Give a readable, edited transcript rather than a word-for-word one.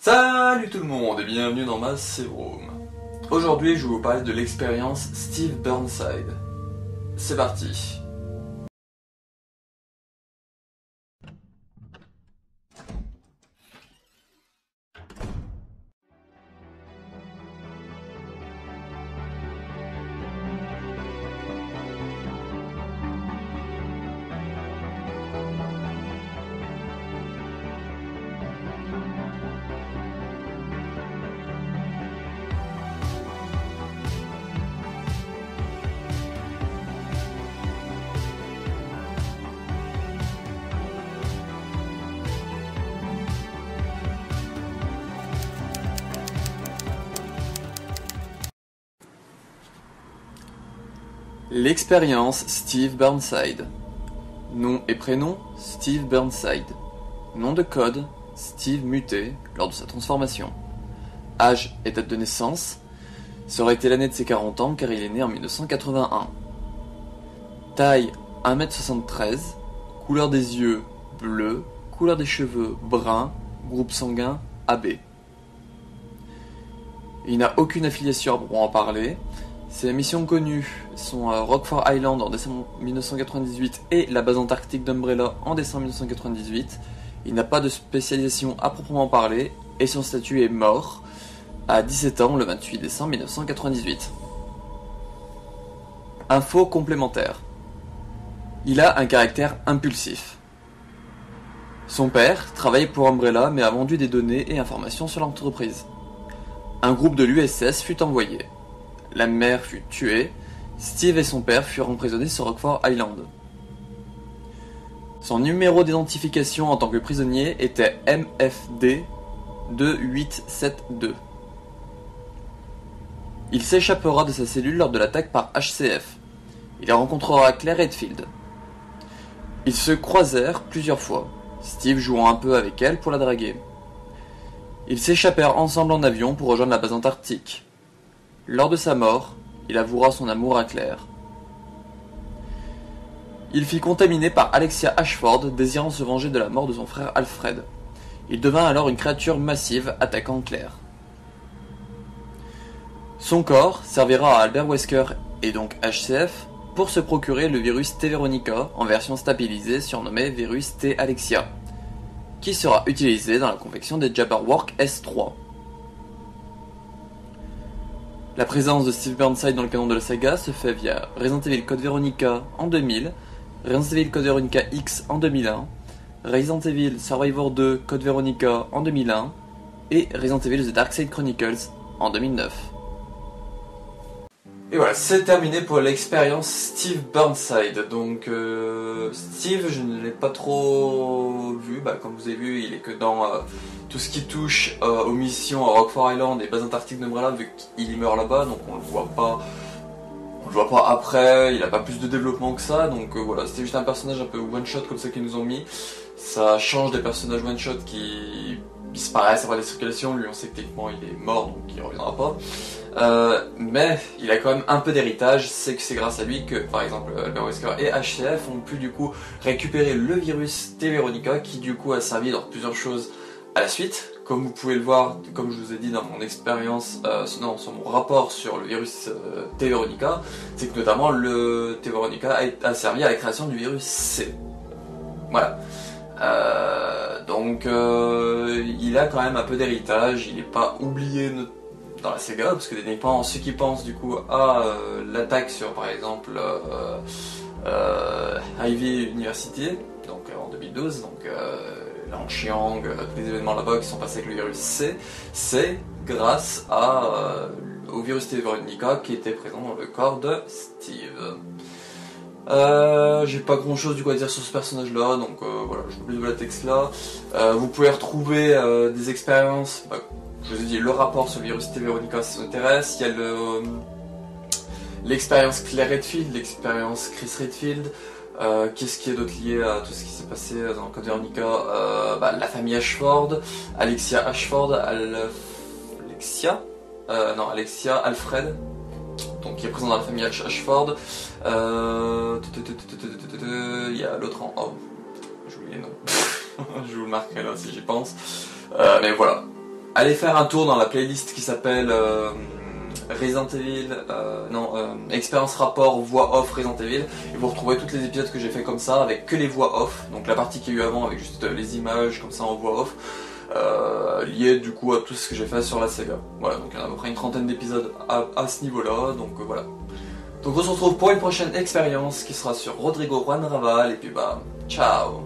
Salut tout le monde et bienvenue dans ma Room. Aujourd'hui je vais vous parler de l'expérience Steve Burnside. C'est parti. L'expérience Steve Burnside. Nom et prénom Steve Burnside. Nom de code Steve muté lors de sa transformation. Âge et date de naissance. Ça aurait été l'année de ses 40 ans car il est né en 1981. Taille 1m73. Couleur des yeux bleu. Couleur des cheveux brun. Groupe sanguin AB. Il n'a aucune affiliation à proprement parler. Ses missions connues sont Rockford Island en décembre 1998 et la base antarctique d'Umbrella en décembre 1998. Il n'a pas de spécialisation à proprement parler et son statut est mort à 17 ans le 28 décembre 1998. Info complémentaire. Il a un caractère impulsif. Son père travaillait pour Umbrella mais a vendu des données et informations sur l'entreprise. Un groupe de l'USS fut envoyé. La mère fut tuée, Steve et son père furent emprisonnés sur Rockford Island. Son numéro d'identification en tant que prisonnier était MFD 2872. Il s'échappera de sa cellule lors de l'attaque par HCF. Il rencontrera Claire Redfield. Ils se croisèrent plusieurs fois, Steve jouant un peu avec elle pour la draguer. Ils s'échappèrent ensemble en avion pour rejoindre la base antarctique. Lors de sa mort, il avouera son amour à Claire. Il fut contaminé par Alexia Ashford, désirant se venger de la mort de son frère Alfred. Il devint alors une créature massive attaquant Claire. Son corps servira à Albert Wesker, et donc HCF, pour se procurer le virus T. Veronica en version stabilisée surnommé virus T. Alexia, qui sera utilisé dans la confection des Jabberwock S3. La présence de Steve Burnside dans le canon de la saga se fait via Resident Evil Code Veronica en 2000, Resident Evil Code Veronica X en 2001, Resident Evil Survivor 2 Code Veronica en 2001 et Resident Evil The Dark Side Chronicles en 2009. Et voilà, c'est terminé pour l'expérience Steve Burnside. Donc Steve, je ne l'ai pas trop vu, comme vous avez vu, il est que dans tout ce qui touche aux missions à Rockford Island et base antarctique d'Umbrella, vu qu'il meurt là-bas, donc on le voit pas après, il a pas plus de développement que ça, donc voilà, c'était juste un personnage un peu one-shot comme ça qu'ils nous ont mis. Ça change des personnages one-shot qui disparaissent après la circulation, lui on sait que techniquement il est mort, donc il reviendra pas. Mais il a quand même un peu d'héritage, c'est que c'est grâce à lui que, par exemple, Albert Wesker et HCF ont pu du coup récupérer le virus T. Veronica qui du coup a servi dans plusieurs choses à la suite. Comme vous pouvez le voir, comme je vous ai dit dans mon expérience, sur mon rapport sur le virus T. Veronica, c'est que notamment le T. Veronica a servi à la création du virus C. Voilà. Donc il a quand même un peu d'héritage, il n'est pas oublié dans la saga, parce que techniquement ceux qui pensent du coup à l'attaque sur par exemple Ivy University, donc en 2012, donc Langchiang, tous les événements là-bas qui sont passés avec le virus C, c'est grâce au virus T. Veronica qui était présent dans le corps de Steve. J'ai pas grand chose du coup à dire sur ce personnage là, donc voilà, je vous laisse le texte là. Vous pouvez retrouver des expériences, je vous ai dit le rapport sur le virus T. Veronica si ça vous intéresse, il y a l'expérience Claire Redfield, l'expérience Chris Redfield, qu'est-ce qui est d'autre lié à tout ce qui s'est passé dans le Code Veronica, la famille Ashford, Alexia Ashford, Alexia, Alfred, donc qui est présent dans la famille Ashford. Il y a l'autre en j'ai oublié les noms. Je vous le marquerai là si j'y pense. Mais voilà. allez faire un tour dans la playlist qui s'appelle Resident Evil, Expérience rapport voix off Resident Evil, et vous retrouverez tous les épisodes que j'ai fait comme ça avec que les voix off, donc la partie qu'il y a eu avant avec juste les images comme ça en voix off, liées du coup à tout ce que j'ai fait sur la saga. Voilà, donc il y en a à peu près une trentaine d'épisodes à ce niveau là, donc voilà. Donc on se retrouve pour une prochaine expérience qui sera sur Rodrigo Juan Raval, et puis bah ciao.